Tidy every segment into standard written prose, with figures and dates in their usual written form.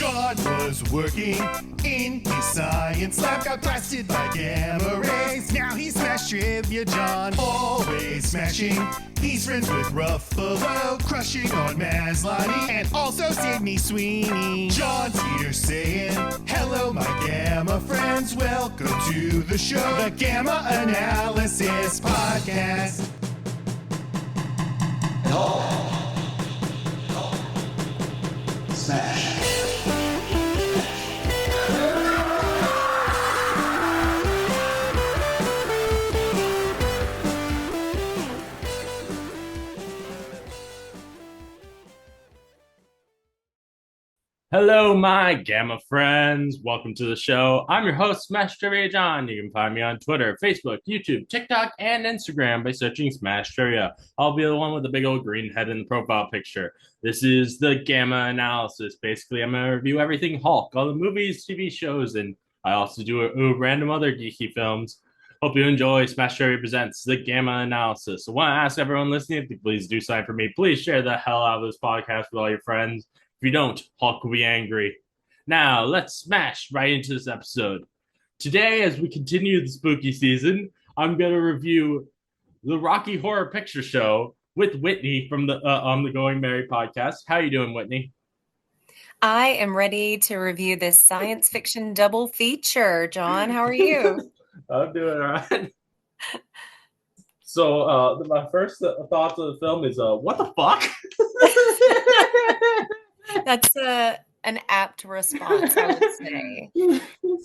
John was working in his science lab, got blasted by gamma rays. Now he's smash trivia John, always smashing. He's friends with Ruffalo, crushing on Maslany, and also Sydney Sweeney. John's here saying, hello my gamma friends, welcome to the show, the Gamma Analysis Podcast. Smash. Hello, my Gamma friends. Welcome to the show. I'm your host, Smash Trivia John. You can find me on Twitter, Facebook, YouTube, TikTok, and Instagram by searching Smash Trivia. I'll be the one with the big old green head in the profile picture. This is the Gamma Analysis. Basically, I'm going to review everything Hulk, all the movies, TV shows, and I also do random other geeky films. Hope you enjoy Smash Trivia Presents the Gamma Analysis. I want to ask everyone listening, if you please do sign for me. Please share the hell out of this podcast with all your friends. If you don't, Hulk will be angry. Now, let's smash right into this episode. Today, as we continue the spooky season, I'm going to review the Rocky Horror Picture Show with Whitney from the on the Going Merry podcast. How you doing, Whitney? I am ready to review this science fiction double feature. John, how are you? I'm doing all right. So, my first thoughts of the film is, what the fuck? That's an apt response, I would say.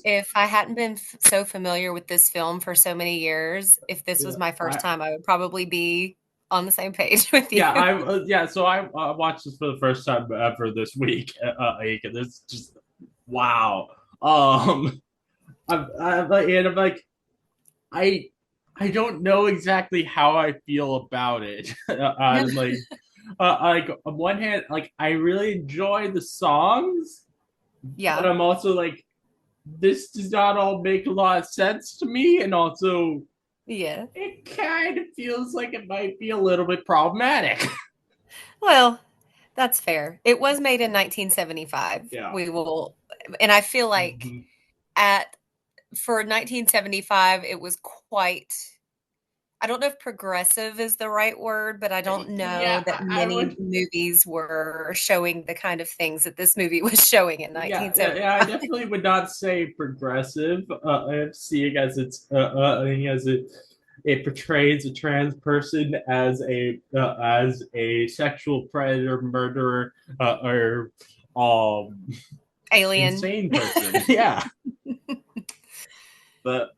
If I hadn't been so familiar with this film for so many years, if this was my first time, I would probably be on the same page with you. So I watched this for the first time ever this week. And it's just wow. I'm like, I don't know exactly how I feel about it. I'm like. Like on one hand, like I really enjoy the songs, yeah, but I'm also like, this does not all make a lot of sense to me, and also, yeah, it kind of feels like it might be a little bit problematic. Well, that's fair. It was made in 1975. Yeah, and I feel like for 1975, it was quite. I don't know if progressive is the right word, but I don't know that many movies were showing the kind of things that this movie was showing in 1975. Yeah, I definitely would not say progressive. Seeing as it portrays a trans person as a sexual predator, murderer, or alien, insane person. Yeah, But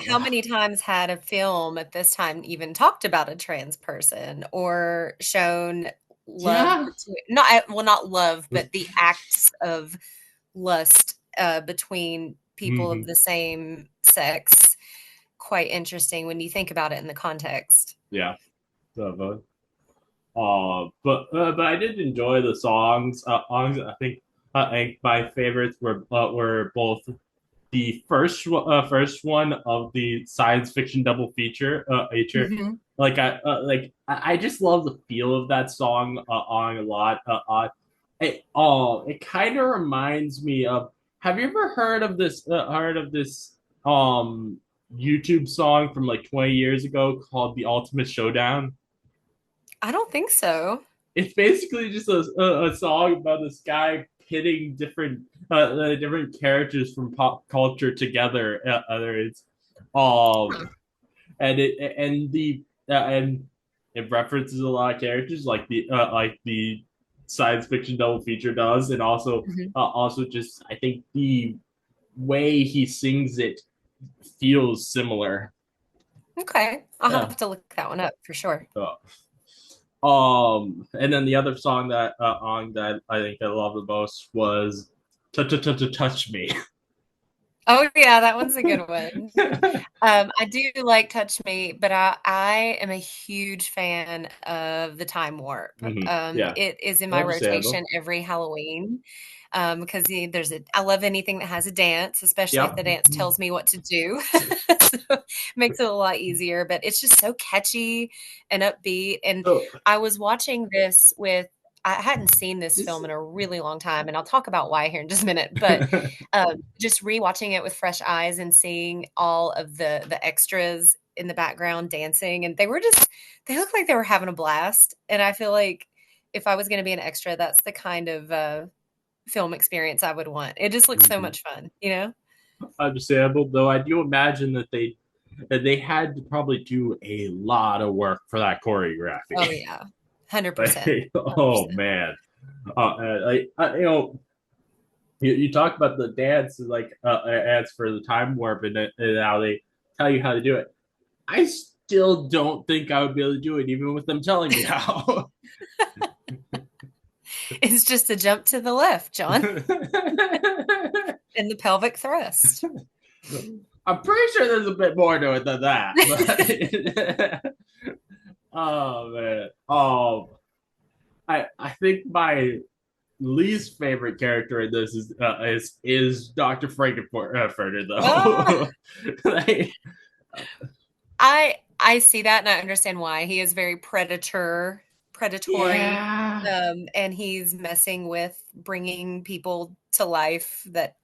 how many times had a film at this time even talked about a trans person or shown love? Yeah. Not love, but the acts of lust between people of the same sex. Quite interesting when you think about it in the context. Yeah. But I did enjoy the songs. I think my favorites were both the first one of the science fiction double feature. Like I just love the feel of that song a lot. It kind of reminds me of. Have you ever heard of this YouTube song from like 20 years ago called "The Ultimate Showdown"? I don't think so. It's basically just a song about this guy pitting different characters from pop culture together. And it references a lot of characters like the science fiction double feature does, and also just I think the way he sings it feels similar. Okay, I'll have to look that one up for sure. And then the other song that I think I love the most was "Touch Me." Oh yeah, that one's a good one. I do like "Touch Me," but I am a huge fan of the Time Warp. It is in my rotation every Halloween. Because I love anything that has a dance, especially if the dance tells me what to do. So it makes it a lot easier, but it's just so catchy and upbeat. And I was watching this with I hadn't seen this film in a really long time, and I'll talk about why here in just a minute. But just rewatching it with fresh eyes and seeing all of the extras in the background dancing, and they looked like they were having a blast. And I feel like if I was going to be an extra, that's the kind of film experience I would want. It just looks so much fun, you know? Understandable, though I do imagine that they had to probably do a lot of work for that choreography. Oh yeah, 100%. Oh man, you talk about the dance like ads for the time warp and how they tell you how to do it. I still don't think I would be able to do it, even with them telling me how. It's just a jump to the left, John. And the pelvic thrust. I'm pretty sure there's a bit more to it than that. But oh man. I think my least favorite character in this is Dr. Frankenfurter though. Oh. I see that and I understand why. He is very predatory. Yeah. And he's messing with bringing people to life that,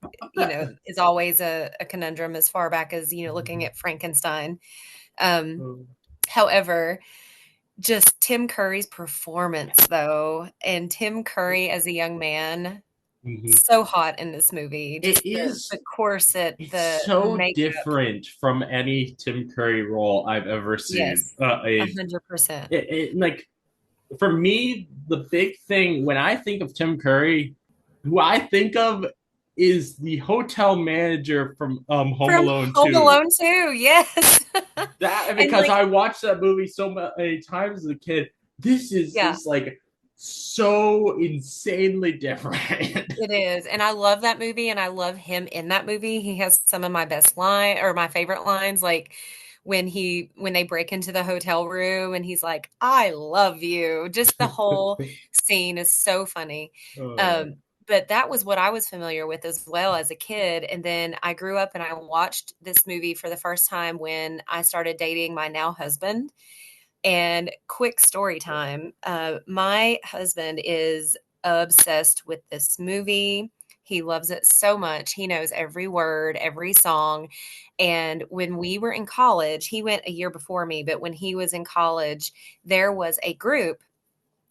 is always a conundrum as far back as, looking at Frankenstein. However, just Tim Curry's performance though, and Tim Curry as a young man, so hot in this movie. Just the corset, so makeup. different from any Tim Curry role I've ever seen. Yes, 100%. Like for me, the big thing when I think of Tim Curry, who I think of is the hotel manager from Home Alone 2. Home Alone 2, yes. That because I watched that movie so many times as a kid. This is just like so insanely different. It is. And I love that movie and I love him in that movie. He has some of my best my favorite lines, like when they break into the hotel room and he's like, "I love you." Just the whole scene is so funny. But that was what I was familiar with as well as a kid. And then I grew up and I watched this movie for the first time when I started dating my now husband. And quick story time. My husband is obsessed with this movie. He loves it so much. He knows every word, every song. And when we were in college, he went a year before me, but when he was in college, there was a group.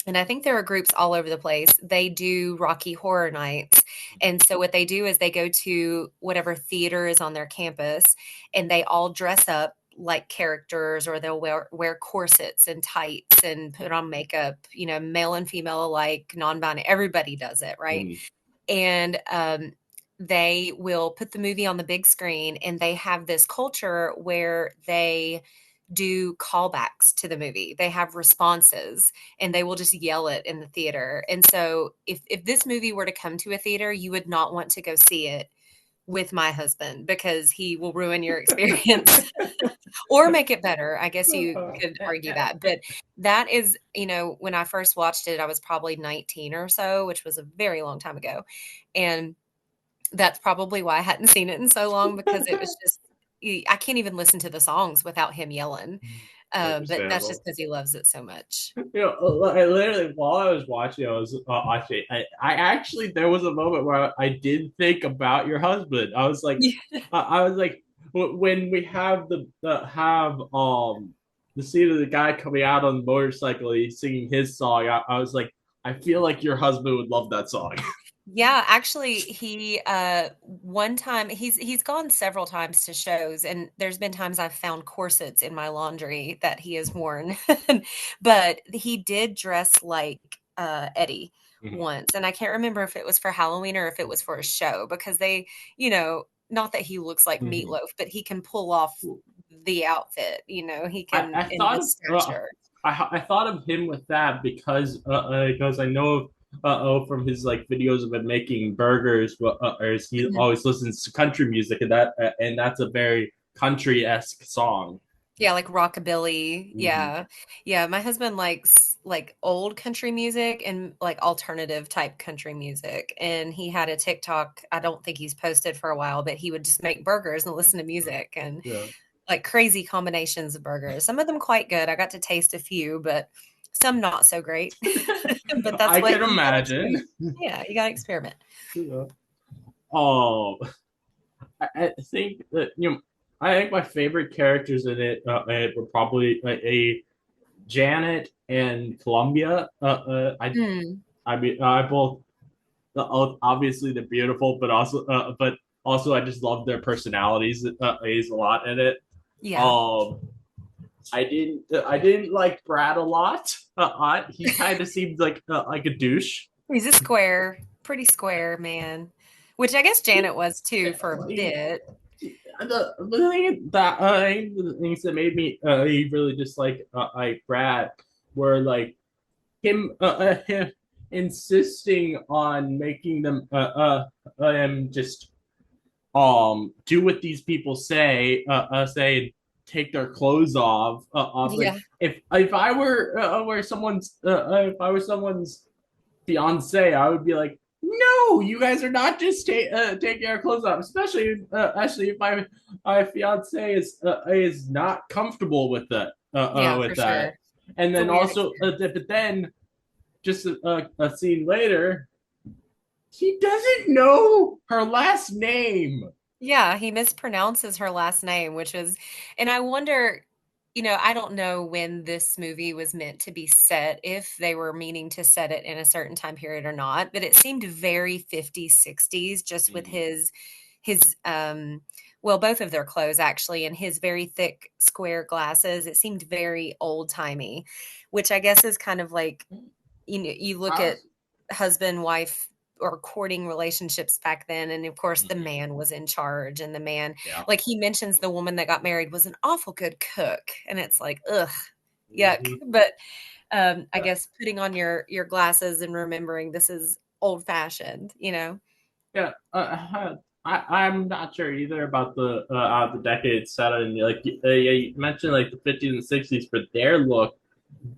And I think there are groups all over the place. They do Rocky Horror Nights. And so what they do is they go to whatever theater is on their campus and they all dress up like characters, or they'll wear corsets and tights and put on makeup, male and female alike, non-binary. Everybody does it, right? And they will put the movie on the big screen, and they have this culture where they do callbacks to the movie. They have responses and they will just yell it in the theater. And so if this movie were to come to a theater, you would not want to go see it with my husband because he will ruin your experience or make it better. I guess you could argue that. But that is, when I first watched it, I was probably 19 or so, which was a very long time ago. And that's probably why I hadn't seen it in so long, because it was just, I can't even listen to the songs without him yelling. But that's just because he loves it so much. I literally, while I was watching, I was watching. I actually, there was a moment where I did think about your husband. I was like, when we have the scene of the guy coming out on the motorcycle, he's singing his song. I was like, I feel like your husband would love that song. Yeah, actually, he one time he's gone several times to shows, and there's been times I've found corsets in my laundry that he has worn. But he did dress like Eddie once, and I can't remember if it was for Halloween or if it was for a show, because they, not that he looks like Meatloaf, but he can pull off the outfit. He can. I thought of him with that because I know of from his videos of him making burgers, he always listens to country music, and that's a very country-esque song. Yeah, like rockabilly. Yeah. My husband likes old country music and alternative type country music. And he had a TikTok. I don't think he's posted for a while, but he would just make burgers and listen to music and crazy combinations of burgers. Some of them quite good. I got to taste a few, but Some not so great, but that's I what can imagine. Yeah, you got to experiment. Yeah. Oh, I think that I think my favorite characters in it were probably a Janet and Columbia. I mean, I both obviously they're beautiful, but also I just love their personalities a lot in it. Yeah. Um, I didn't like Brad a lot. He kind of seemed like a douche. He's a pretty square man, which I guess Janet was too for a bit. The things that made me really dislike Brad were like him insisting on making them just do what these people say, take their clothes off. Like Yeah. if I were if I was someone's fiance, I would be like, no, you guys are not just taking our clothes off, especially if my fiance is not comfortable with that For with that. sure. And It's a then weird also, experience. but then just a scene later, he doesn't know her last name. Yeah, he mispronounces her last name, and I wonder, I don't know when this movie was meant to be set, if they were meaning to set it in a certain time period or not, but it seemed very 50s, 60s just with his well, both of their clothes actually, and his very thick square glasses. It seemed very old-timey, which I guess is kind of like, you look at husband, wife, or courting relationships back then, and of course the man was in charge, and the man, Yeah. like, he mentions the woman that got married was an awful good cook, and it's like, ugh, yuck. But I guess putting on your glasses and remembering this is old fashioned. Yeah, I'm not sure either about the decades set in. Like yeah, you mentioned like the 50s and 60s for their look,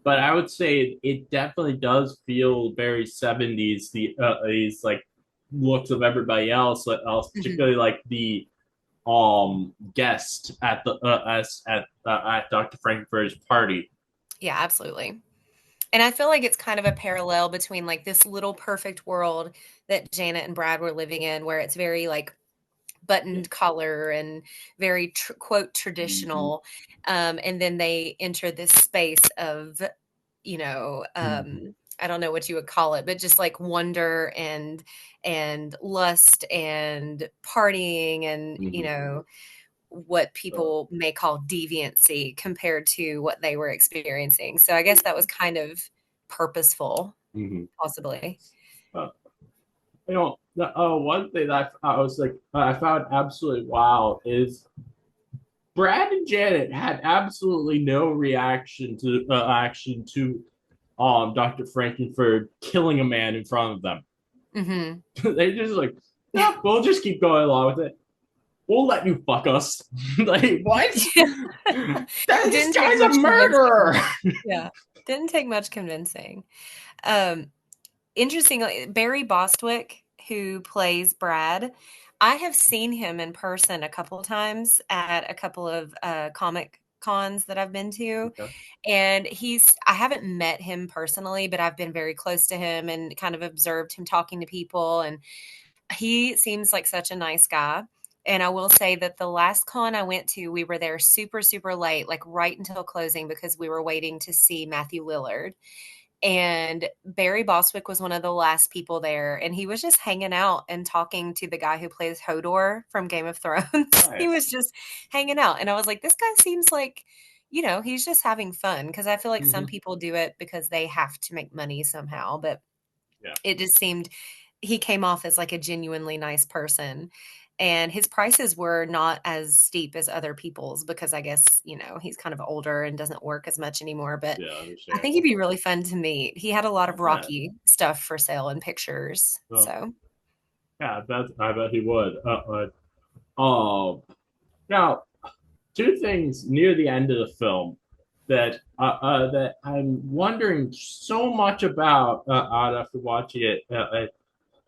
but I would say it definitely does feel very 70s. These like looks of everybody Mhm. particularly like the guest at the at Dr. Frankfurt's party. Yeah, absolutely. And I feel like it's kind of a parallel between like this little perfect world that Janet and Brad were living in, where it's very like buttoned collar and very quote traditional, and then they enter this space of, I don't know what you would call it, but just like wonder and lust and partying and what people may call deviancy compared to what they were experiencing. So I guess that was kind of purposeful, possibly. Uh, one thing that I was like I found absolutely wow is Brad and Janet had absolutely no reaction to action to Dr. Frankenford killing a man in front of them. They just like, yeah, we'll just keep going along with it. We'll let you fuck us. Like what? This guy's a murderer. Yeah, didn't take much convincing. Interestingly, Barry Bostwick, who plays Brad, I have seen him in person a couple of times at a couple of comic cons that I've been to. Okay. And I haven't met him personally, but I've been very close to him and kind of observed him talking to people. And he seems like such a nice guy. And I will say that the last con I went to, we were there super, super late, like right until closing, because we were waiting to see Matthew Lillard. And Barry Bostwick was one of the last people there, and he was just hanging out and talking to the guy who plays Hodor from Game of Thrones. Nice. He was just hanging out, and I was like, this guy seems like, he's just having fun, because I feel like some people do it because they have to make money somehow, but it just seemed he came off as like a genuinely nice person. And his prices were not as steep as other people's, because I guess, he's kind of older and doesn't work as much anymore. But I think he'd be really fun to meet. He had a lot of Rocky stuff for sale and pictures. So yeah, I bet he would. Now, two things near the end of the film that I'm wondering so much about after watching it.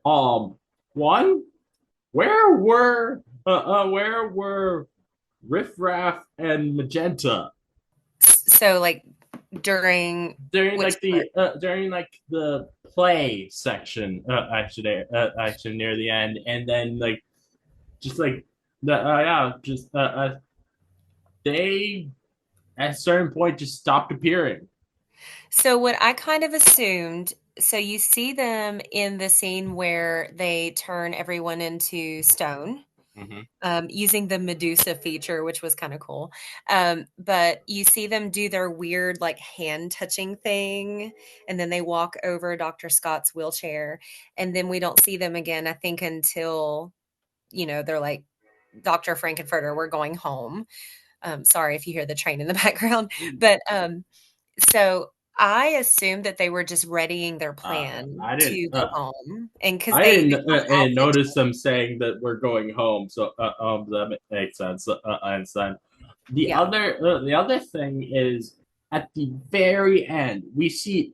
One, where were Riff Raff and Magenta? So like during like part? during like the play section, actually near the end, and then like just like the yeah, just they at a certain point just stopped appearing. So what I kind of assumed, so you see them in the scene where they turn everyone into stone, Mm-hmm. using the Medusa feature, which was kind of cool. But you see them do their weird, like, hand touching thing, and then they walk over Dr. Scott's wheelchair, and then we don't see them again, I think, until, they're like, Dr. Frankenfurter, we're going home. Sorry if you hear the train in the background, but so I assumed that they were just readying their plan I didn't. to go home, and because I they didn't have outfits. notice them saying that we're going home. So that makes sense. I understand. Yeah. The other thing is at the very end we see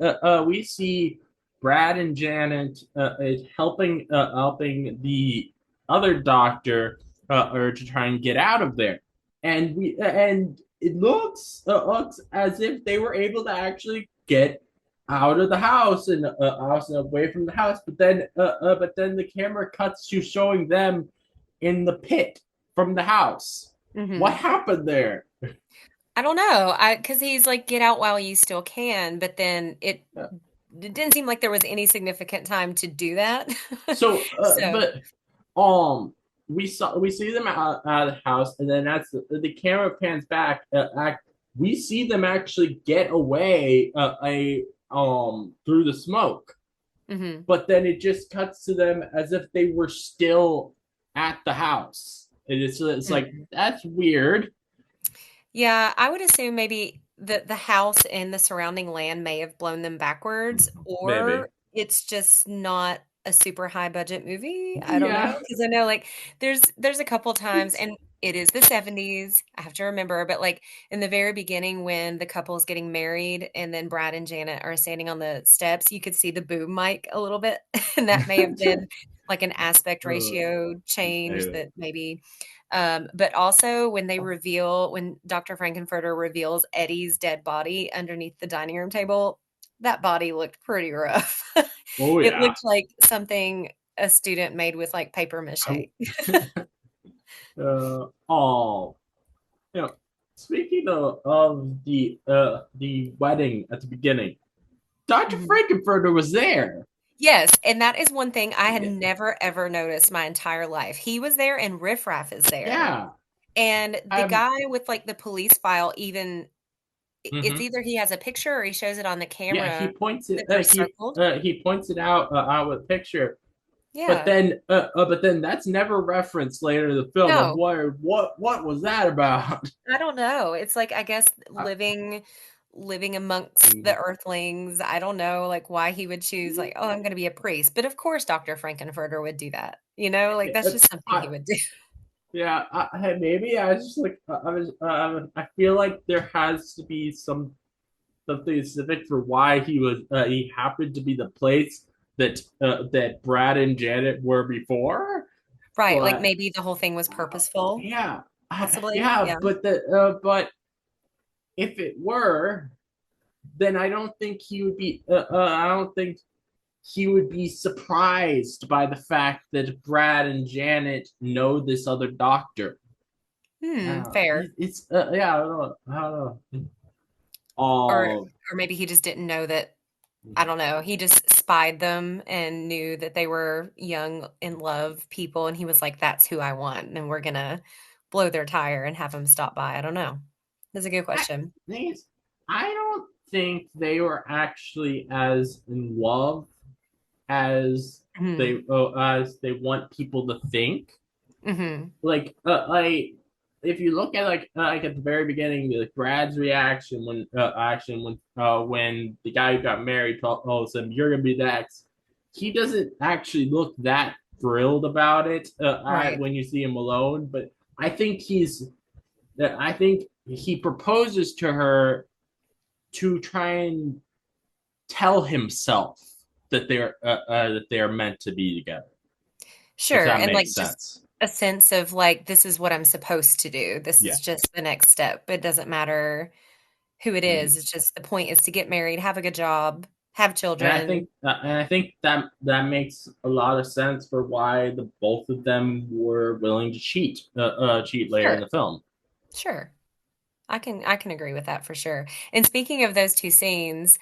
Brad and Janet is helping the other doctor or to try and get out of there, and it looks as if they were able to actually get out of the house and away from the house, but then the camera cuts to showing them in the pit from the house. What Mhm. happened there? I don't know. Because he's like, "Get out while you still can," but then Uh, it didn't seem like there was any significant time to do that. So, So but we see them out of the house, and then as the camera pans back, we see them actually get away through the smoke. mhm, But then it just cuts to them as if they were still at the house. And it's like mm. that's weird. Yeah, I would assume maybe the house and the surrounding land may have blown them backwards, Maybe. or it's just not a super high budget movie. I don't know, Yeah. because I know, like, there's a couple times, It's and it is the 70s, I have to remember, but, like, in the very beginning when the couple is getting married and then Brad and Janet are standing on the steps, you could see the boom mic a little bit, and that may have been, like, an aspect uh, ratio change anyway. that maybe but also when Dr. Frankenfurter reveals Eddie's dead body underneath the dining room table, that body looked pretty rough. Oh It yeah. looked like something a student made with like paper mache. Oh, you know, speaking of the wedding at the beginning, Dr. Mhm. Frankenfurter was there. Yes, and that is one thing I had Yeah. never ever noticed my entire life. He was there and Riff Raff is there. Yeah. And the Um. guy with like the police file even it's Mhm. either he has a picture or he shows it on the Yeah. camera that they're circled. He points it out with a picture. Yeah. But then that's never referenced later in the film. I'm No. wondering what was that about? I don't know. It's like, I guess Uh, living amongst the mm, Earthlings. I don't know, like, why he would choose, like, "Oh, I'm gonna be a priest." But of course Dr. Frankenfurter would do that, like, that's just something he I, would do. yeah, maybe I was just like I feel like there has to be something specific for why he happened to be the place that Brad and Janet were before, Right, like, but maybe the whole thing was purposeful, yeah, possibly, yeah, yeah. but if it were, then I don't think he would be. I don't think he would be surprised by the fact that Brad and Janet know this other doctor. Fair. It's yeah, I don't know. I don't know. Or Oh, or maybe he just didn't know that I don't know, he just spied them and knew that they were young, in love people, and he was like, "That's who I want, and we're gonna blow their tire and have them stop by." I don't know. That's a good I question. thing is, I don't think they were actually as in love as Mhm. as they want people to think. Mhm. Like I if you look at like at the very beginning, like Brad's reaction when the guy who got married told him you're gonna be next, he doesn't actually look that thrilled about it Right. when you see him alone. But I think I think he proposes to her to try and tell himself that they are meant to be together. If Sure, that and, like, makes just sense. a sense of, like, this is what I'm supposed to do. This Yeah. is just the next step. It doesn't matter who it is. It's just the point is to get married, have a good job, have children. And I think that that makes a lot of sense for why the both of them were willing to cheat later in Sure, the film. sure. I can agree with that for sure. And speaking of those two scenes,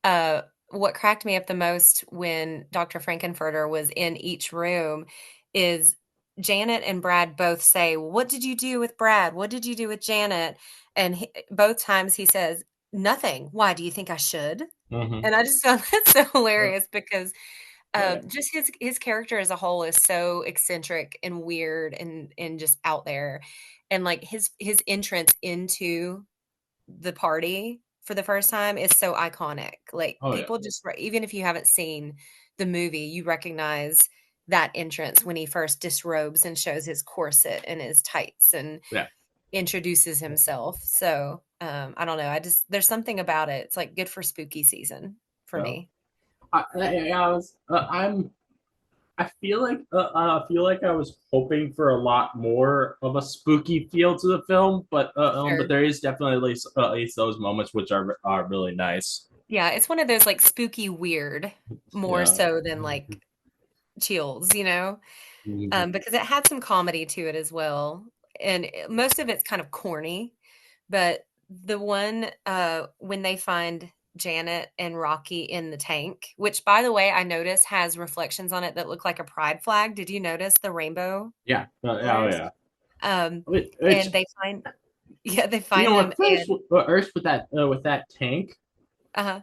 uh, what cracked me up the most when Dr. Frankenfurter was in each room is Janet and Brad both say, "What did you do with Brad? What did you do with Janet?" And both times he says, "Nothing. Why do you think I should?" Hmm. And I just found that so Yeah. hilarious because Yeah. just his character as a whole is so eccentric and weird and just out there, and like his entrance into the party for the first time is so iconic. Like, Oh yeah. people just even if you haven't seen the movie, you recognize that entrance when he first disrobes and shows his corset and his tights and Yeah. introduces himself. So, I don't know, I just there's something about it. It's, like, good for spooky season for Yeah. me. I was I feel like I was hoping for a lot more of a spooky feel to the film, but Sure. there is definitely at least those moments which are really nice. Yeah, it's one of those, like, spooky weird more Yeah. so than, like, chills, you know? Mhm. Because it had some comedy to it as well, and most of it's kind of corny, but the one, when they find Janet and Rocky in the tank, which, by the way, I noticed has reflections on it that look like a pride flag. Did you notice the rainbow Yeah. Oh colors? yeah. Um, Which and they find yeah, they you find know, them at first, and Earth with that tank, uh-huh.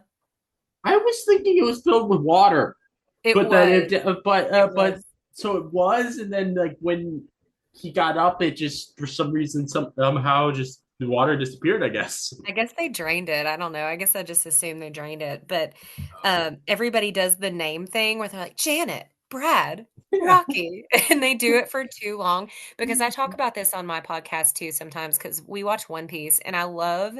I was thinking it was filled with water, It but then was. It but was. so it was, and then like when he got up, it just for some reason somehow just the water disappeared. I guess. I guess they drained it. I don't know. I guess I just assumed they drained it. But everybody does the name thing where they're like, Janet, Brad, Yeah. Rocky. And they do it for too long because I talk about this on my podcast too sometimes because we watch One Piece and I love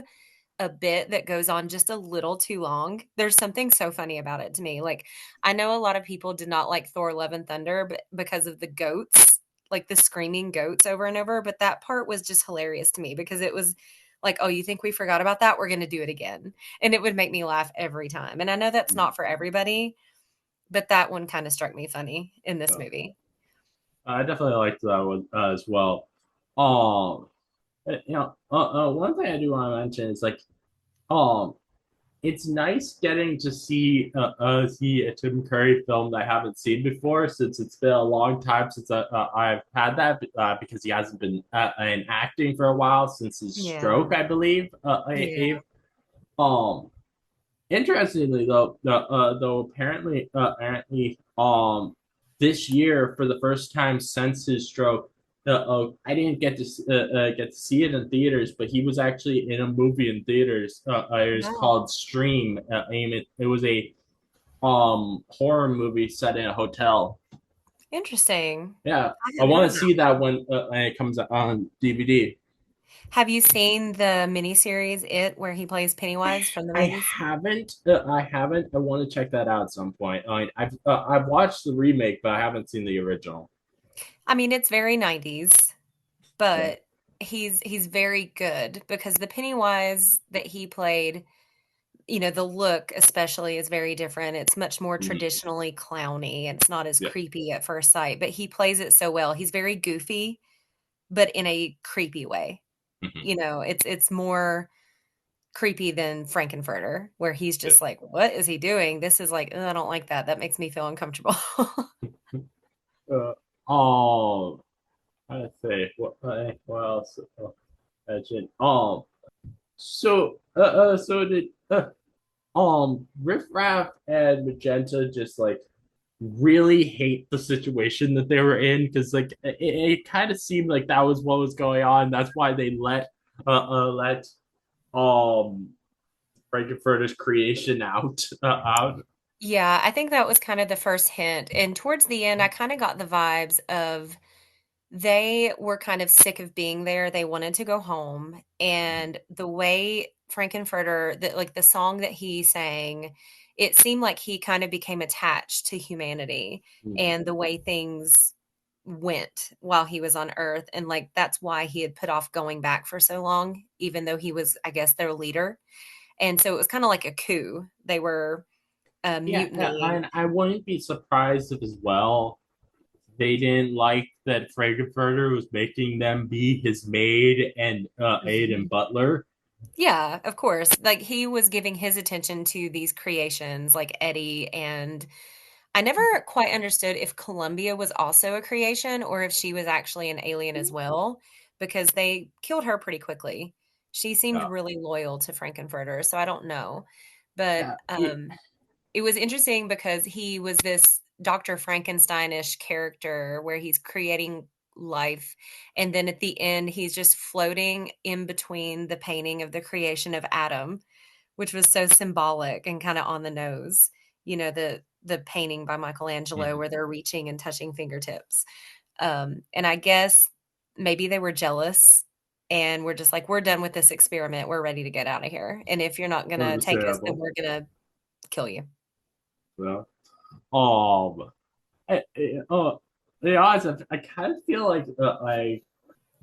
a bit that goes on just a little too long. There's something so funny about it to me. Like, I know a lot of people did not like Thor Love and Thunder but because of the goats, like the screaming goats over and over. But that part was just hilarious to me because it was like, oh, you think we forgot about that? We're going to do it again. And it would make me laugh every time. And I know that's not for everybody, but that one kind of struck me funny in this So, movie. I definitely liked that one as well. One thing I do want to mention is like, um, it's nice getting to see a Tim Curry film that I haven't seen before since it's been a long time since I've had that because he hasn't been in acting for a while since his Yeah. stroke, I believe. Yeah. Um, Interestingly though apparently this year for the first time since his stroke, I didn't get to see it in theaters, but he was actually in a movie in theaters. It was Wow. called Stream. It was a horror movie set in a hotel. Interesting. Yeah, I I hadn't heard want of to that see that one. when it comes out on DVD. Have you seen the miniseries It, where he plays Pennywise from the movies? I haven't. I want to check that out at some point. I mean, I've watched the remake, but I haven't seen the original. I mean, it's very 90s, Yeah. but he's very good because the Pennywise that he played, the look especially is very different. It's much more Mhm. traditionally clowny. And it's not as Yeah. creepy at first sight, but he plays it so well. He's very goofy, but in a creepy way. Mhm. It's more creepy than Frankenfurter, where he's Yeah. just like, "What is he doing?" This is like, "Ugh, I don't like that. That makes me feel uncomfortable." Uh, oh, I say what else? Mention. So did Riff Raff and Magenta just like really hate the situation that they were in because like it kind of seemed like that was what was going on. That's why they let um Frankenfurter's creation out. Yeah, I think that was kind of the first hint. And towards the end, I kind of got the vibes of they were kind of sick of being there. They wanted to go home. And the way Frankenfurter, like the song that he sang, it seemed like he kind of became attached to humanity Mhm. and the way things. went while he was on Earth, and like that's why he had put off going back for so long, even though he was, I guess, their leader. And so it was kind of like a coup. They were Yeah, mutinying. and I wouldn't be surprised if as well they didn't like that Frankenfurter was making them be his maid and aide and Mhm. butler. Yeah, of course. Like he was giving his attention to these creations like Eddie, and I never quite understood if Columbia was also a creation or if she was actually an alien as well, because they killed her pretty quickly. She seemed Yeah, really loyal to Frankenfurter, so I don't know. But yeah, it was interesting because he was this Dr. Frankensteinish character where he's creating life. And then at the end, he's just floating in between the painting of the creation of Adam, which was so symbolic and kind of on the nose. The painting by Michelangelo mhm. where they're reaching and touching fingertips. And I guess maybe they were jealous and we're just like, we're done with this experiment. We're ready to get out of here. And if you're not going to take us, then Understandable. we're going to kill you. Yeah. Um, I, the odds of, I kind of feel like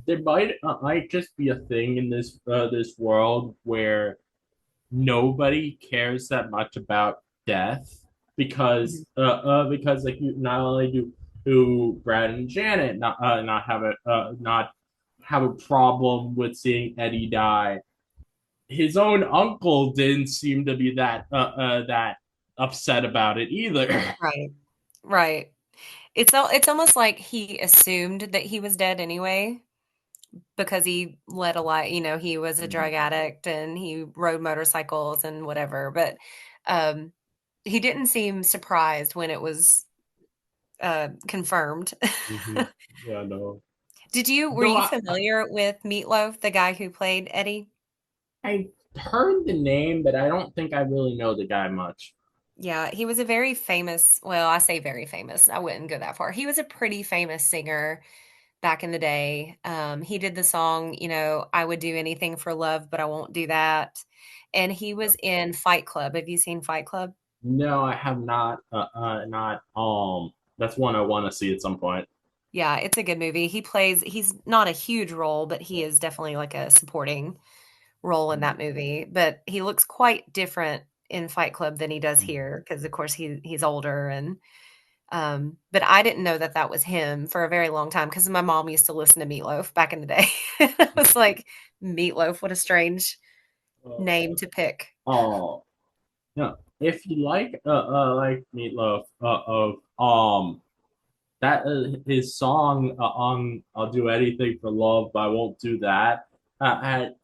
there might just be a thing in this world where nobody cares that much about death Mhm. because like you not only do Brad and Janet not have a problem with seeing Eddie die, his own uncle didn't seem to be that upset about it either. Right. Right. It's almost like he assumed that he was dead anyway because he led a life, he was a drug addict and he rode motorcycles and whatever, but um he didn't seem surprised when it was confirmed. Mm-hmm. Yeah, no. Were Though you familiar with Meatloaf, the guy who played Eddie? I heard the name, but I don't think I really know the guy much. Yeah, he was a very famous, well, I say very famous. I wouldn't go that far. He was a pretty famous singer back in the day. He did the song, I would do anything for love, but I won't do that. And he was in Fight Club. Have you seen Fight Club? No, I have not. Not. That's one I want to see at some point. Yeah, it's a good movie. He's not a huge role, but he is definitely like a supporting role in that movie. But he looks quite different in Fight Club than he does here because, of course, he's older. And but I didn't know that that was him for a very long time because my mom used to listen to Meatloaf back in the day. I was like, Meatloaf, what a strange name to pick. Oh, no. If you like Meatloaf, that his song on "I'll Do Anything for Love, but I Won't Do That"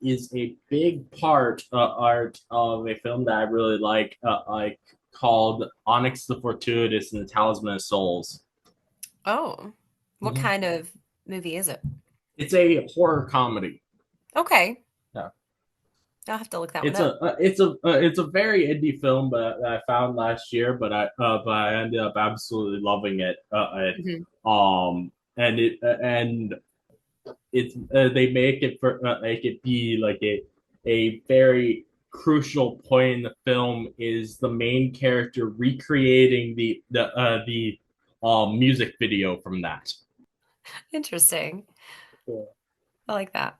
is a big part of a film that I really like called "Onyx the Fortuitous and the Talisman of Souls." Oh, what Mhm. kind of movie is it? It's a horror comedy. Okay, Yeah. I'll have to look that one It's up. it's a very indie film, but that I found last year, but I ended up absolutely loving it. Mhm. And it's they make it be like a very crucial point in the film is the main character recreating the music video from that. Interesting. Cool. I like that.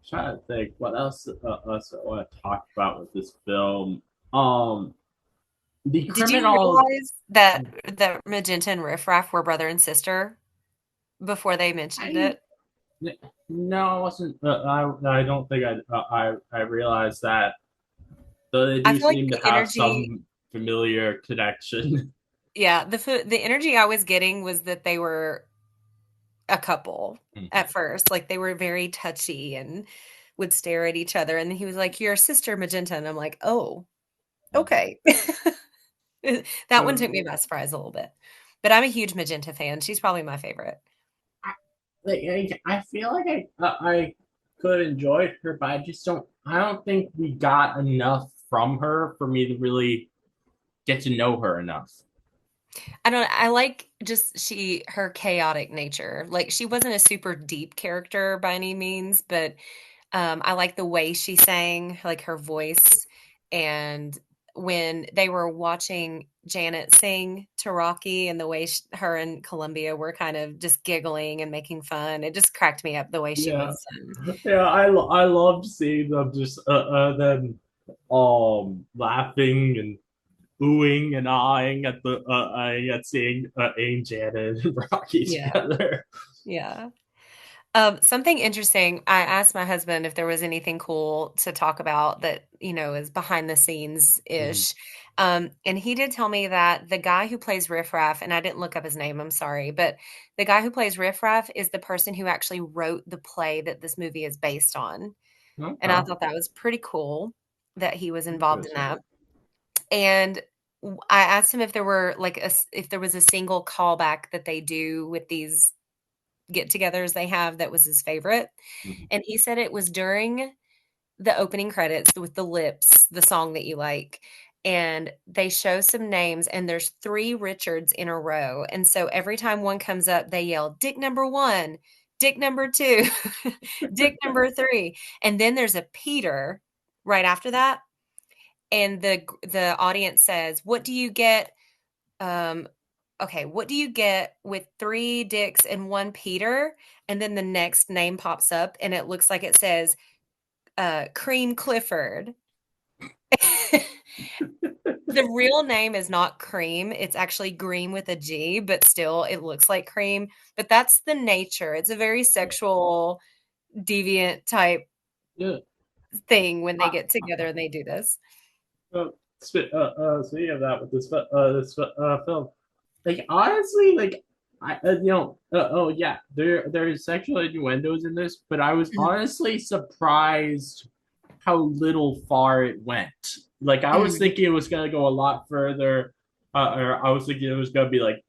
Trying to think what else I want to talk about with this film. Um, the Did you criminal. realize that Magenta and Riff Raff were brother and sister before they mentioned I it? no, I wasn't. I don't think I realized that. Though they I do feel like seem to the have energy, some familiar connection. yeah, the energy I was getting was that they were a couple at first. Like they were very touchy and would stare at each other. And he was like, "Your sister Magenta," and I'm like, "Oh, okay." That one took me by surprise a little bit. But I'm a huge Magenta fan. She's probably my favorite. I feel like I could enjoy her, but I just don't. I don't think we got enough from her for me to really get to know her enough. I like just her chaotic nature. Like she wasn't a super deep character by any means, but I like the way she sang, like her voice, and when they were watching Janet sing to Rocky and the way her and Columbia were kind of just giggling and making fun. It just cracked me up the way she Yeah, was. yeah. I loved seeing them just them laughing and oohing and ahhing at the at seeing Aang, Janet, and Rocky Yeah. together. Yeah. Something interesting. I asked my husband if there was anything cool to talk about that, is behind the scenes Mhm. ish. And he did tell me that the guy who plays Riff Raff, and I didn't look up his name, I'm sorry, but the guy who plays Riff Raff is the person who actually wrote the play that this movie is based on. And I Okay. thought that was pretty cool that he was involved in Interesting. that. And I asked him if there were if there was a single callback that they do with these get-togethers they have that was his favorite. Mhm. And he said it was during the opening credits with the lips, the song that you like. And they show some names, and there's 3 Richards in a row. And so every time one comes up, they yell, Dick number 1, Dick number 2, Dick number 3. And then there's a Peter right after that. And the audience says, "What do you get? Um, okay, what do you get with 3 Dicks and 1 Peter?" And then the next name pops up, and it looks like it says, Cream Clifford. The real name is not Cream, it's actually Green with a G, but still it looks like cream, but that's the nature. It's a very sexual, deviant type Yeah. thing when they Uh, get together and they do this. Speaking of that, with this film, like honestly, like oh yeah, there's sexual innuendos in this, but I was Mhm. honestly surprised how little far it went. Like I was Mhm. thinking it was gonna go a lot further, or I was thinking it was gonna be like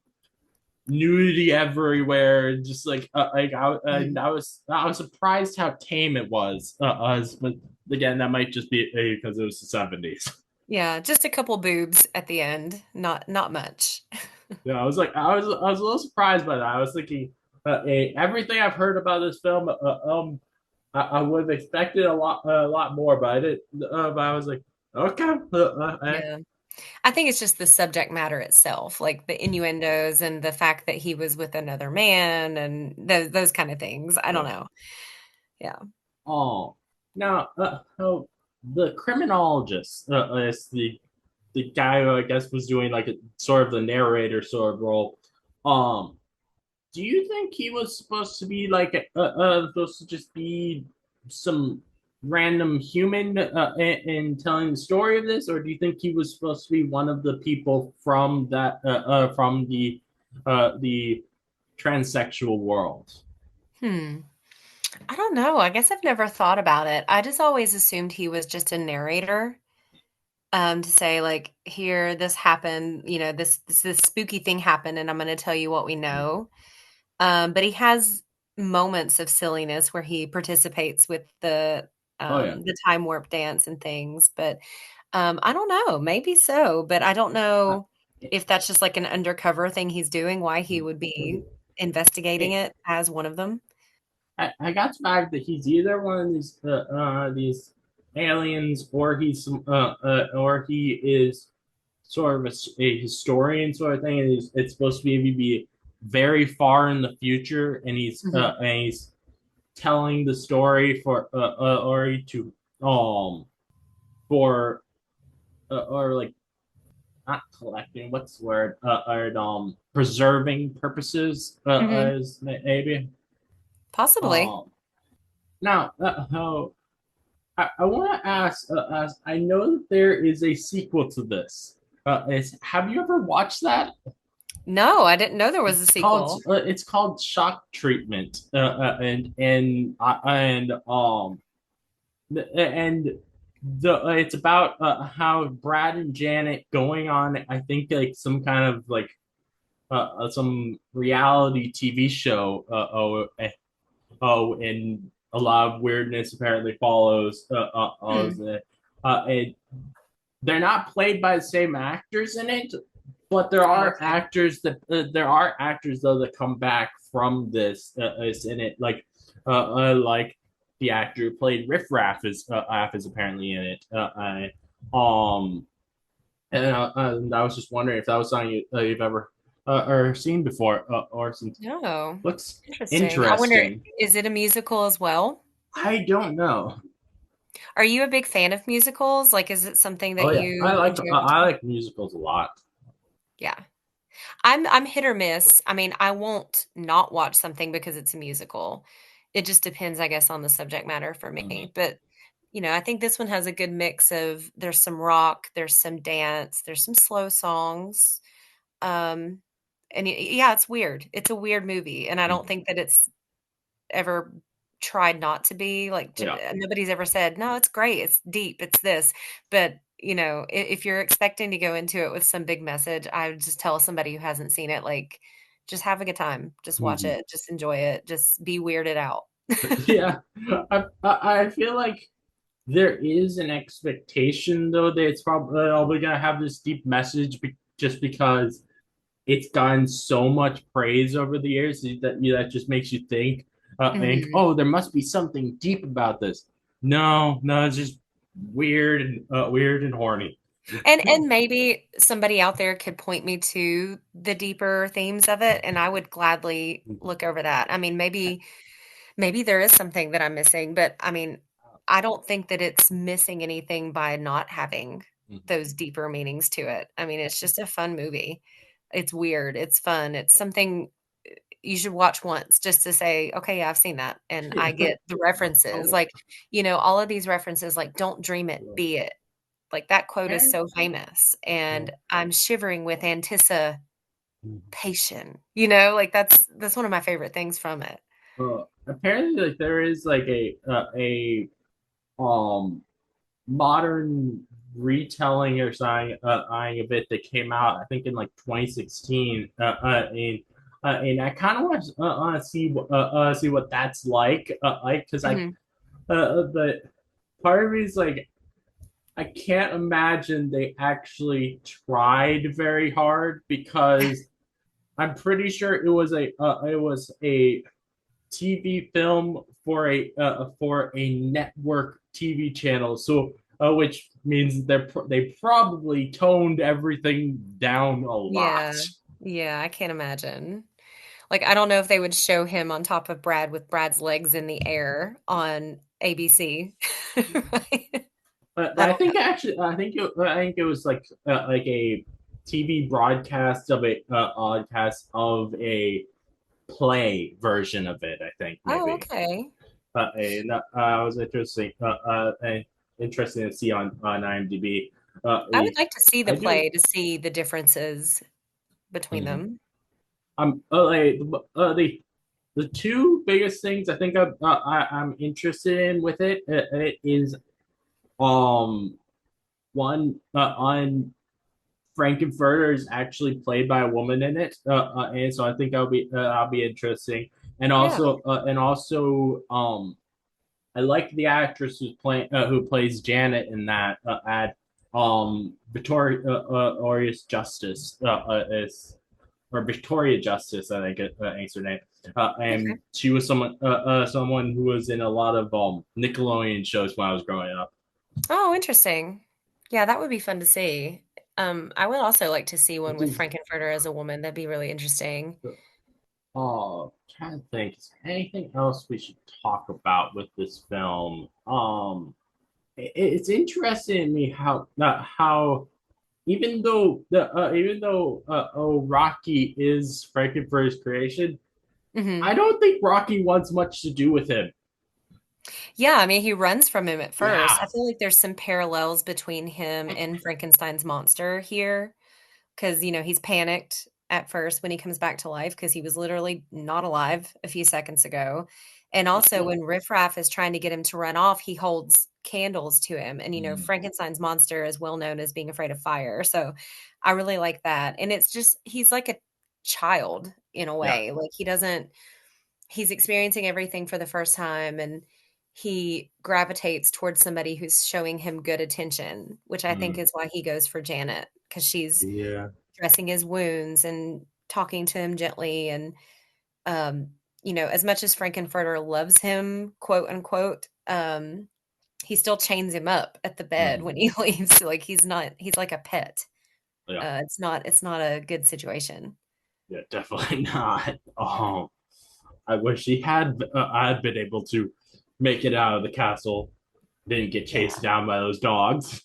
nudity everywhere, just and Mhm. I was surprised how tame it was. But again, that might just be because it was the 70s. Yeah, just a couple boobs at the end, not much. Yeah, I was a little surprised by that. I was thinking, everything I've heard about this film, I would have expected a lot more, but I didn't. But I was like, okay, Yeah. I think it's just the subject matter itself, like the innuendos and the fact that he was with another man and those kind of things. I don't yeah. know. Yeah. Oh, now, oh, the criminologist is the guy who I guess was doing like a sort of the narrator sort of role. Um, do you think he was supposed to be like supposed to just be some random human in telling the story of this, or do you think he was supposed to be one of the people from that from the transsexual world? Hmm. I don't know. I guess I've never thought about it. I just always assumed he was just a narrator, to say like, here, this happened, this spooky thing happened, and I'm going to tell you what we know. But he has moments of silliness where he participates with Oh yeah. the time warp dance and things. But I don't know, maybe so, but I don't Uh, know if that's just like an undercover thing he's doing, why he would be investigating it as one of them. I got the vibe that he's either one of these aliens, or or he is sort of a historian sort of thing, and it's supposed to be very far in the future, Mhm. and he's telling the story for or to for or like not collecting, what's the word, or preserving purposes, Mhm. as maybe. Possibly. um Now, I want to ask. I know that there is a sequel to this. Have you ever watched that? No, I didn't know there was a sequel. It's called Shock Treatment, and it's about how Brad and Janet going on, I think, like some kind of like some reality TV show. And a lot of weirdness apparently follows Hmm. it. And they're not played by the same actors in it, but there Oh, are okay. actors though that come back from this is in it, like the actor who played Riff Raff is apparently in it. And I was just wondering if that was something you've ever or seen before, or since No. looks Interesting. I wonder, interesting. is it a musical as well? I don't know. Are you a big fan of musicals? Like, is it something Oh that yeah, you enjoy I watching? like musicals a lot. Yeah. I'm hit or miss. I mean, I won't not watch something because it's a musical. It just depends, I guess, on the subject matter for Mhm. me. But, I think this one has a good mix of there's some rock, there's some dance, there's some slow songs. Um, and yeah, it's weird. It's a weird movie, and I don't Mhm. think that it's ever tried not to be, like, Yeah. nobody's ever said, "No, it's great, it's deep, it's this." But, if you're expecting to go into it with some big message, I would just tell somebody who hasn't seen it, like, "Just have a good time. Just watch Mhm. it. Just enjoy it. Just be weirded out." Yeah, I feel like there is an expectation though that it's probably gonna have this deep message just because it's gotten so much praise over the years that just makes you think, Mhm. oh, there must be something deep about this. No, no, it's just weird and horny. And maybe somebody out there could point me to the deeper themes of it, and I would gladly look over that. I mean, maybe there is something that I'm missing, but I mean, I don't think that it's missing anything by not having those deeper meanings to it. I mean, it's just a fun movie. It's weird, it's fun, it's something you should watch once just to say, "Okay, yeah, I've seen that," and I Yeah. get the references, Oh, like, all of these references, like, "Don't dream it, be it." Like, that quote is so famous, and I'm shivering with anticipation, like, that's one of my favorite things from it. apparently, like there is like a modern retelling or something of it that came out, I think, in like 2016. And I kind of want to see what that's like because Mhm. but part of me is like I can't imagine they actually tried very hard because I'm pretty sure it was a TV film for a network TV channel. So which means they probably toned everything down a lot. Yeah. Yeah, I can't imagine. Like, I don't know if they would show him on top of Brad with Brad's legs in the air on ABC. Right? But I don't know. I think it was like a TV broadcast of a play version of it. I think Oh, maybe. okay. And was interesting to see on IMDb. I would like to see the I do. play to see the differences between Mhm. them. Like the two biggest things I think I'm interested in with it is um one on Frankenfurter is actually played by a woman in it, and so I think I'll be interesting, Yeah. and also I like the actress who plays Janet in that at Victorious Justice is or Victoria Justice, I think is her name. And Okay. she was someone who was in a lot of Nickelodeon shows when I was growing up. Oh, interesting. Yeah, that would be fun to see. I would also like to see one with Frankenfurter as a woman. That'd be really interesting. Trying to think, is there anything else we should talk about with this film? It's interesting to me how even though Rocky is Frankenfurter's creation, I Mhm. don't think Rocky wants much to do with him. Yeah, I mean, he runs from him at first. Yeah. I feel like there's some parallels between him and Frankenstein's monster here, because he's panicked at first when he comes back to life because he was literally not alive a few seconds ago. And also when Riff Raff is trying to get him to run off, he holds candles to him. And Mm, Frankenstein's monster is well known as being afraid of fire. So I really like that. And it's just he's like a child in a yeah. way. Like he's experiencing everything for the first time, and he gravitates towards somebody who's showing him good attention, which I think Mm, is why he goes for Janet, because she's yeah. dressing his wounds and talking to him gently. And um as much as Frankenfurter loves him, quote unquote, he still chains him up at the bed Mm, when he leaves. Like he's not, he's like a pet. Yeah, It's not a good situation. yeah, definitely not. I wish he had had been able to make it out of the castle, didn't get Yeah, chased down by those dogs.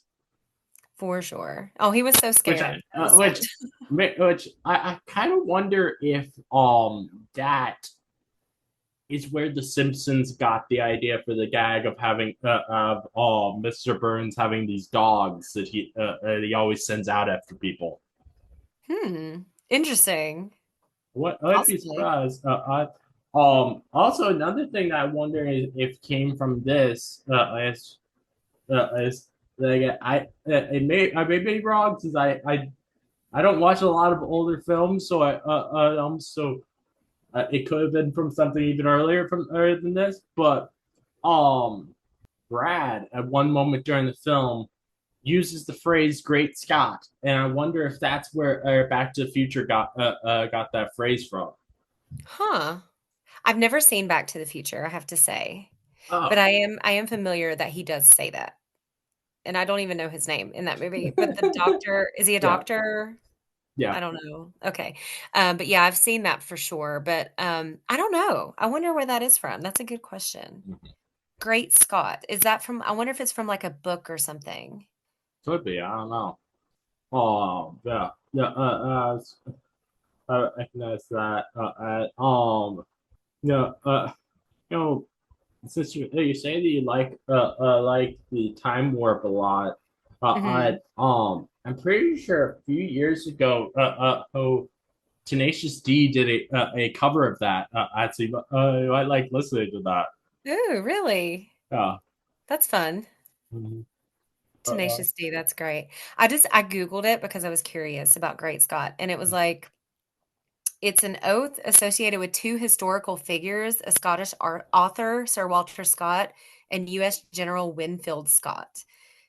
for sure. Oh, he was so Which scared. It was sad. which I kind of wonder if that is where the Simpsons got the idea for the gag of having of Mr. Burns having these dogs that he always sends out after people. Interesting. What I'd be Possibly. surprised. Also another thing that I wonder is if came from this is like I may be wrong because I don't watch a lot of older films, so it could have been from something even earlier than this. But um, Brad at one moment during the film uses the phrase "Great Scott," and I wonder if that's where Back to the Future got that phrase from. Huh. I've never seen Back to the Future, I have to say. But Oh, I am familiar that he does say that. And I don't even know his name in that movie. But the doctor, is he a yeah, doctor? yeah. I don't know. Okay. But yeah, I've seen that for sure. But I don't know. I wonder where that is from. That's a good question. Great Scott. Is that from, I wonder if it's from like a book or something. Could be. I don't know. Oh, yeah, yeah. I recognize that. Yeah. You know, since you say that you like the time warp a lot, Hmm. I'm pretty sure a few years ago, Tenacious D did a cover of that. Actually, I like listening to that. Ooh, really? Yeah. That's fun. Mhm. Uh, Tenacious D, that's great. I Googled it because I was curious about Great Scott, and it was like it's an oath associated with two historical figures, a Scottish author, Sir Walter Scott, and U.S. General Winfield Scott.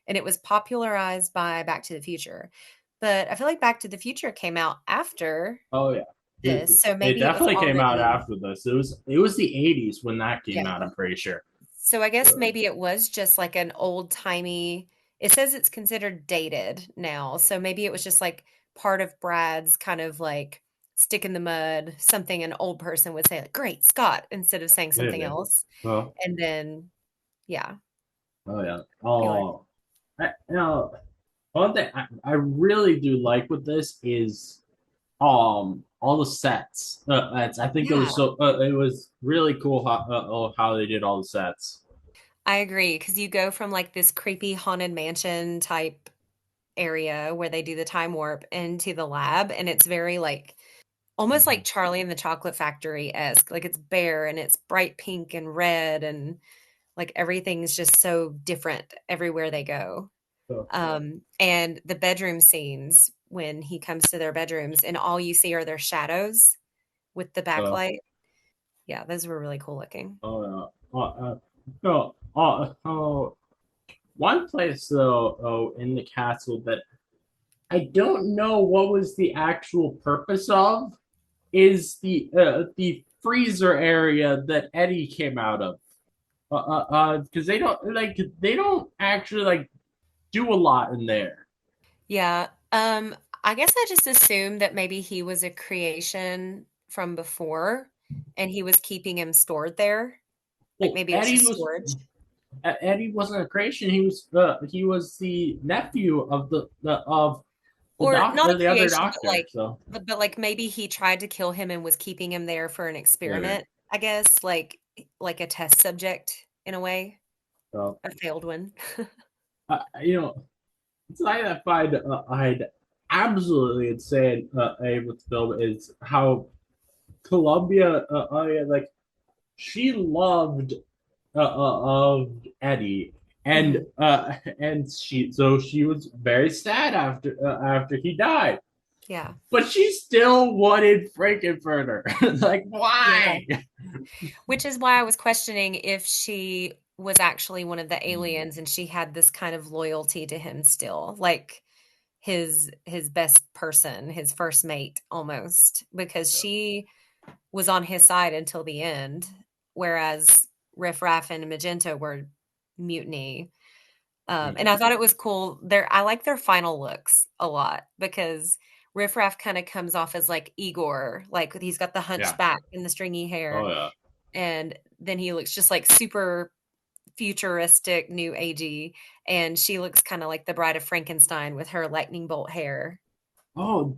And it was popularized by Back to the Future. But I feel like Back to the Future came out after oh yeah, this, so it maybe it was definitely came out already, after this. It was the '80s when that came yeah. out. I'm pretty sure. So I guess So, maybe it was just like an old-timey, it says it's considered dated now. So maybe it was just like part of Brad's kind of like stick in the mud, something an old person would say, like, Great Scott, instead of saying something maybe. else. Well, And then, yeah, oh yeah. popular. One thing I really do like with this is all the sets. I think Yeah, it was really cool how they did all the sets. I agree. Because you go from like this creepy haunted mansion type area where they do the time warp into the lab, and it's very like almost like Mhm. Charlie and the Chocolate Factory-esque. Like it's bare and it's bright pink and red and like everything's just so different everywhere they go. So, And the bedroom scenes when he comes to their bedrooms and all you see are their shadows with the so, backlight. Yeah, those were really cool looking. no, one place though, in the castle that I don't know what was the actual purpose of is the freezer area that Eddie came out of. Because they don't actually like do a lot in there. Yeah. I guess I just assumed that maybe he was a creation from before and he was keeping him stored there. Like Well, maybe it's just storage. Eddie wasn't a creation. He was the nephew of Or not a the other creation, doctor. So but like maybe he tried to kill him and was keeping him there for an maybe experiment, I guess, like a test subject in a way, so a failed one. it's like I find I'd absolutely insane with the film is how Columbia like she loved of Eddie, Mhm. and she was very sad after he died, Yeah. but she still wanted Frankenfurter. Like Yeah. why? Which is why I was questioning if she was actually one of the Mm, aliens and she had this kind of loyalty to him still, like his best person, his first mate almost, because she was on his side until the end, whereas Riff Raff and Magenta were mutiny. And I thought it was cool. I like their final looks a lot because Riff Raff kind of comes off as like Igor, like he's got the Yeah. hunchback and the stringy Oh hair, yeah. and then he looks just like super futuristic, new agey, and she looks kind of like the Bride of Frankenstein with her lightning bolt hair. Oh,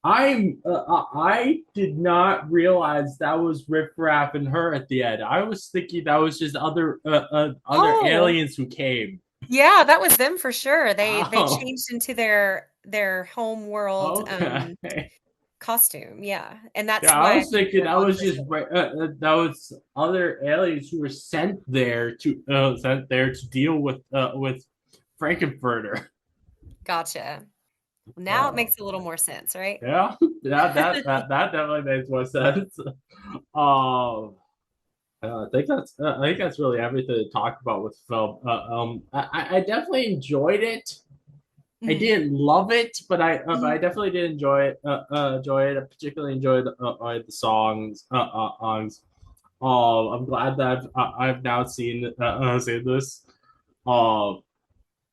I did not realize that was Riff Raff and her at the end. I was thinking that was just other Oh, aliens who came. yeah, that was them for sure. They Oh, changed into their home world okay. costume. Yeah. And that's Yeah, I why I was think thinking they're that on was the just show. that was other aliens who were sent there to deal with Frankenfurter. Gotcha. Now it Uh, makes a little more sense, right? yeah, that definitely makes more sense. Um, I think that's really everything to talk about with film. I definitely enjoyed it. I Mhm. didn't love it, but I definitely did enjoy it. Enjoy it. I particularly enjoyed the songs. I'm glad that I've now seen this. Uh,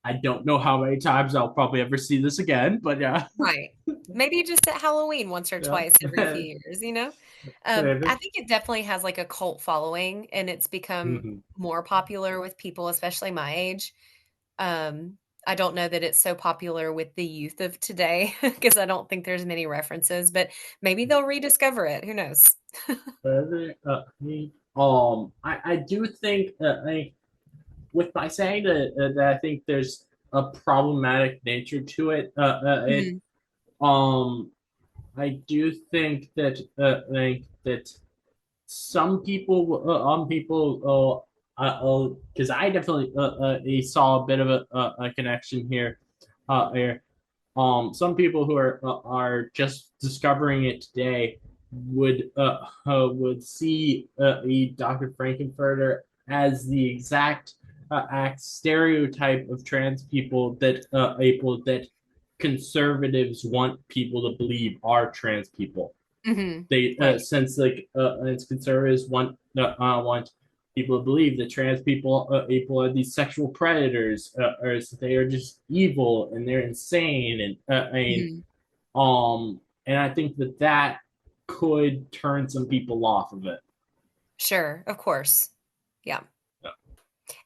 I don't know how many times I'll probably ever see this again, but yeah, Right. Maybe just at Halloween once or yeah, twice every few years, you know? I maybe. think it definitely has like a cult following and it's become Hmm. more popular with people, especially my age. I don't know that it's so popular with the youth of today because I don't think there's many references, but maybe they'll rediscover it. Who knows? I do think with by saying that I think there's a problematic nature to it. Mhm. Um, I do think that some people because I definitely saw a bit of a connection here. Some people who are just discovering it today would see Dr. Frankenfurter as the exact stereotype of trans people that conservatives want people to believe are trans people. Mhm. They Right. since like as conservatives want people to believe that trans people are these sexual predators, or they are just evil and they're insane, and Mhm. and I think that could turn some people off of it. Sure, of course. Yeah. Yeah.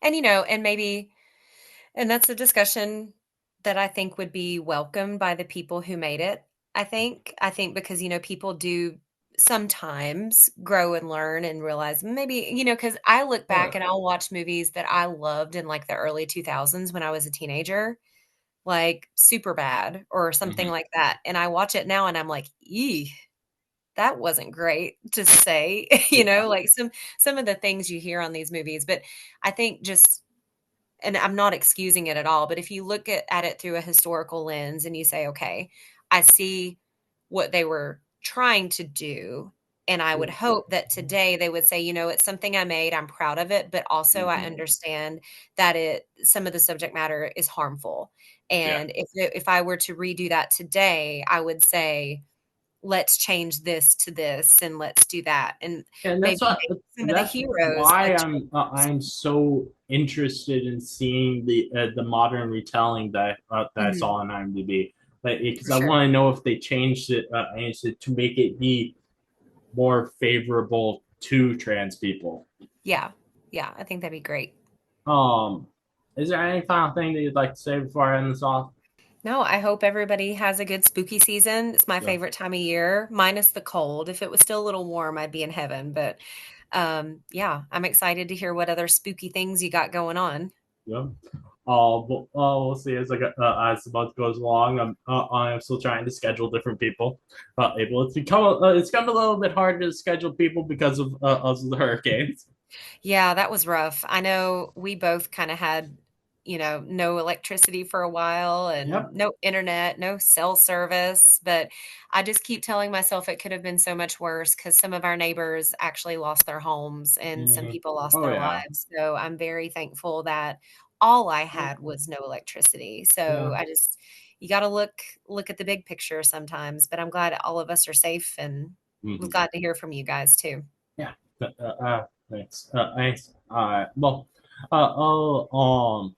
And and maybe and that's a discussion that I think would be welcomed by the people who made it. I think because people do sometimes grow and learn and realize maybe because I look Oh back yeah. and I'll watch movies that I loved in like the early 2000s when I was a teenager, like Super Bad or something Hmm. like that, and I watch it now and I'm like, "Ee, that wasn't great to say," Yeah. like some of the things you hear on these movies, but I think just and I'm not excusing it at all, but if you look at it through a historical lens and you say, okay, I see what they were trying to do. And I would hope that today they would say, it's something I made. I'm proud of it. But also, I Hmm. understand that some of the subject matter is harmful. Yeah. And if I were to redo that today, I would say, let's change this to this and let's do that. And And maybe make some of the that's heroes why attractive. I'm so interested in seeing the modern retelling that I Mhm, saw on IMDb, like because for I sure. want to know if they changed it to make it be more favorable to trans people. Yeah. Yeah, I think that'd be great. Um, is there any final thing that you'd like to say before I end this off? No, I hope everybody has a good spooky season. It's my Yeah, favorite time of year, minus the cold. If it was still a little warm, I'd be in heaven. But yeah, I'm excited to hear what other spooky things you got going on. yeah. We'll see as the month goes along. I'm still trying to schedule different people. It's become a little bit harder to schedule people because of the hurricanes. Yeah, that was rough. I know we both kind of had, no electricity for a while and Yep. no internet, no cell service. But I just keep telling myself it could have been so much worse because some of our neighbors actually lost their homes and some Hmm. people lost Oh their yeah. lives. So I'm very thankful that all I Yeah. had was no electricity. So Yeah. you got to look at the big picture sometimes. But I'm glad all of us are safe and was Hmm. glad to hear from you guys too. Yeah. Thanks. Thanks. Well. Uh. Oh.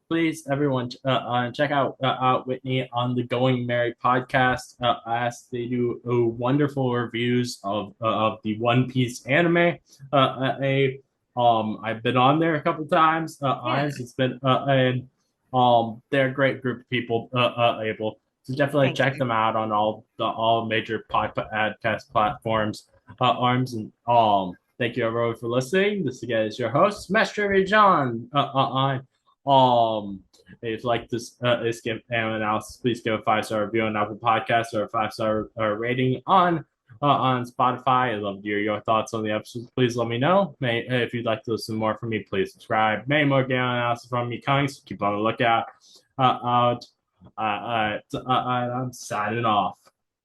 please, everyone, check out Whitney on the Going Merry podcast. As they do wonderful reviews of the One Piece anime. I've been on there a couple times. It's been and they're a great group of people. Able to definitely check them out on all major podcast platforms. Arms and thank you everyone for listening. This again is your host, Master John. If you like this give analysis, please give a 5-star review on Apple Podcasts or a 5-star rating on Spotify. I'd love to hear your thoughts on the episodes. Please let me know. If you'd like to listen more from me, please subscribe. Many more game analysis from me coming, so keep on the lookout. I'm signing off.